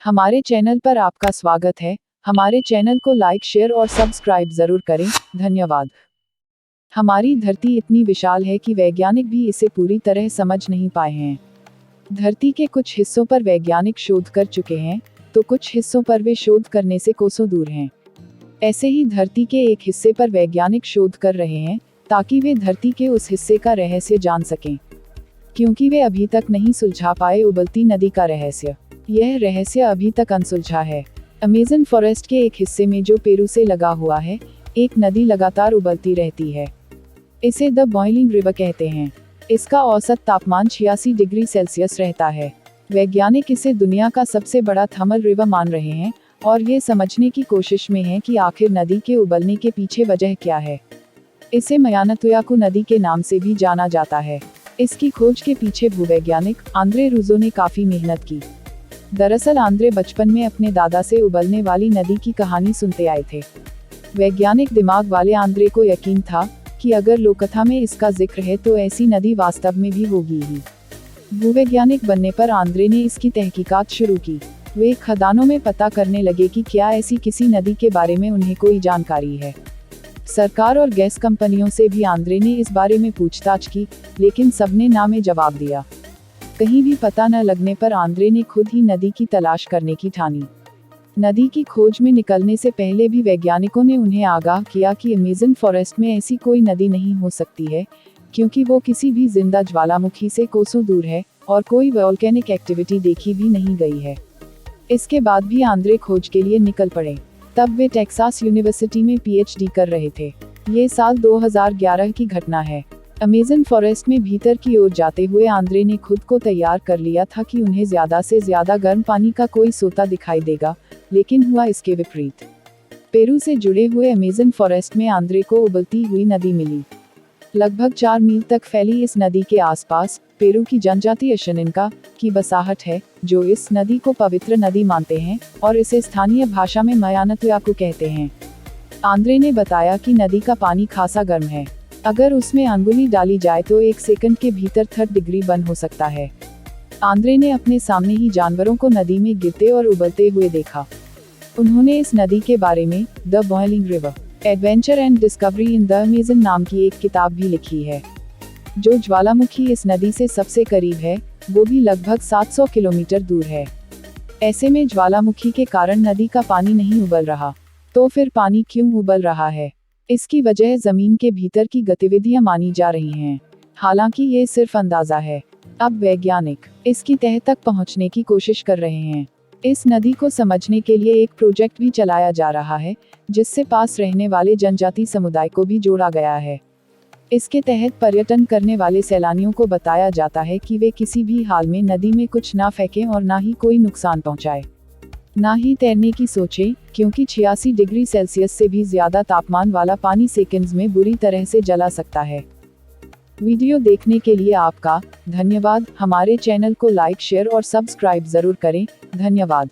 हमारे चैनल पर आपका स्वागत है। हमारे चैनल को लाइक, शेयर और सब्सक्राइब जरूर करें। धन्यवाद। हमारी धरती इतनी विशाल है कि वैज्ञानिक भी इसे पूरी तरह समझ नहीं पाए हैं। धरती के कुछ हिस्सों पर वैज्ञानिक शोध कर चुके हैं, तो कुछ हिस्सों पर वे शोध करने से कोसों दूर हैं। ऐसे ही धरती के एक हिस्से पर वैज्ञानिक शोध कर रहे हैं, ताकि वे धरती के उस हिस्से का रहस्य जान सकें, क्योंकि वे अभी तक नहीं सुलझा पाए उबलती नदी का रहस्य। यह रहस्य अभी तक अनसुलझा है। अमेज़न फॉरेस्ट के एक हिस्से में जो पेरू से लगा हुआ है, एक नदी लगातार उबलती रहती है। इसे द बॉइलिंग रिवर कहते हैं। इसका औसत तापमान 86 डिग्री सेल्सियस रहता है। वैज्ञानिक इसे दुनिया का सबसे बड़ा थर्मल रिवर मान रहे हैं और ये समझने की कोशिश में हैं कि आखिर नदी के उबलने के पीछे वजह क्या है। इसे मयानातुयाकु नदी के नाम से भी जाना जाता है। इसकी खोज के पीछे भूवैज्ञानिक आंद्रे रूजो ने काफी मेहनत की। दरअसल आंद्रे बचपन में अपने दादा से उबलने वाली नदी की कहानी सुनते आए थे। वैज्ञानिक दिमाग वाले आंद्रे को यकीन था कि अगर लोककथा में इसका जिक्र है तो ऐसी नदी वास्तव में भी होगी ही। भूवैज्ञानिक बनने पर आंद्रे ने इसकी तहकीकात शुरू की। वे खदानों में पता करने लगे कि क्या ऐसी किसी नदी के बारे में उन्हें कोई जानकारी है। सरकार और गैस कंपनियों से भी आंद्रे ने इस बारे में पूछताछ की, लेकिन सबने ना में जवाब दिया। कहीं भी पता न लगने पर आंद्रे ने खुद ही नदी की तलाश करने की ठानी। नदी की खोज में निकलने से पहले भी वैज्ञानिकों ने उन्हें आगाह किया कि अमेज़न फॉरेस्ट में ऐसी कोई नदी नहीं हो सकती है, क्योंकि वो किसी भी जिंदा ज्वालामुखी से कोसों दूर है और कोई वोल्केनिक एक्टिविटी देखी भी नहीं गई है। इसके बाद भी आंद्रे खोज के लिए निकल पड़े। तब वे टेक्सास यूनिवर्सिटी में पीएचडी कर रहे थे। ये साल 2011 की घटना है। अमेज़न फॉरेस्ट में भीतर की ओर जाते हुए आंद्रे ने खुद को तैयार कर लिया था कि उन्हें ज्यादा से ज्यादा गर्म पानी का कोई सोता दिखाई देगा, लेकिन हुआ इसके विपरीत। पेरू से जुड़े हुए अमेज़न फॉरेस्ट में आंद्रे को उबलती हुई नदी मिली। लगभग 4 मील तक फैली इस नदी के आसपास पेरू की जनजाति अशनिनका की बसाहट है, जो इस नदी को पवित्र नदी मानते हैं और इसे स्थानीय भाषा में मयानातुयाकु कहते हैं। आंद्रे ने बताया कि नदी का पानी खासा गर्म है। अगर उसमें अंगुली डाली जाए तो 1 सेकंड के भीतर 30 डिग्री बन हो सकता है। आंद्रे ने अपने सामने ही जानवरों को नदी में गिरते और उबलते हुए देखा। उन्होंने इस नदी के बारे में the boiling river, adventure and discovery in the Amazon नाम की एक किताब भी लिखी है। जो ज्वालामुखी इस नदी से सबसे करीब है, वो भी लगभग 700 किलोमीटर दूर है। ऐसे में ज्वालामुखी के कारण नदी का पानी नहीं उबल रहा, तो फिर पानी क्यों उबल रहा है? इसकी वजह जमीन के भीतर की गतिविधियां मानी जा रही हैं। हालांकि ये सिर्फ अंदाजा है। अब वैज्ञानिक इसकी तह तक पहुंचने की कोशिश कर रहे हैं। इस नदी को समझने के लिए एक प्रोजेक्ट भी चलाया जा रहा है, जिससे पास रहने वाले जनजाति समुदाय को भी जोड़ा गया है। इसके तहत पर्यटन करने वाले सैलानियों को बताया जाता है कि वे किसी भी हाल में नदी में कुछ ना फेंकें और ना ही कोई नुकसान पहुंचाए। ना ही तैरने की सोचें, क्योंकि 86 डिग्री सेल्सियस से भी ज्यादा तापमान वाला पानी सेकंड्स में बुरी तरह से जला सकता है। वीडियो देखने के लिए आपका धन्यवाद। हमारे चैनल को लाइक, शेयर और सब्सक्राइब जरूर करें। धन्यवाद।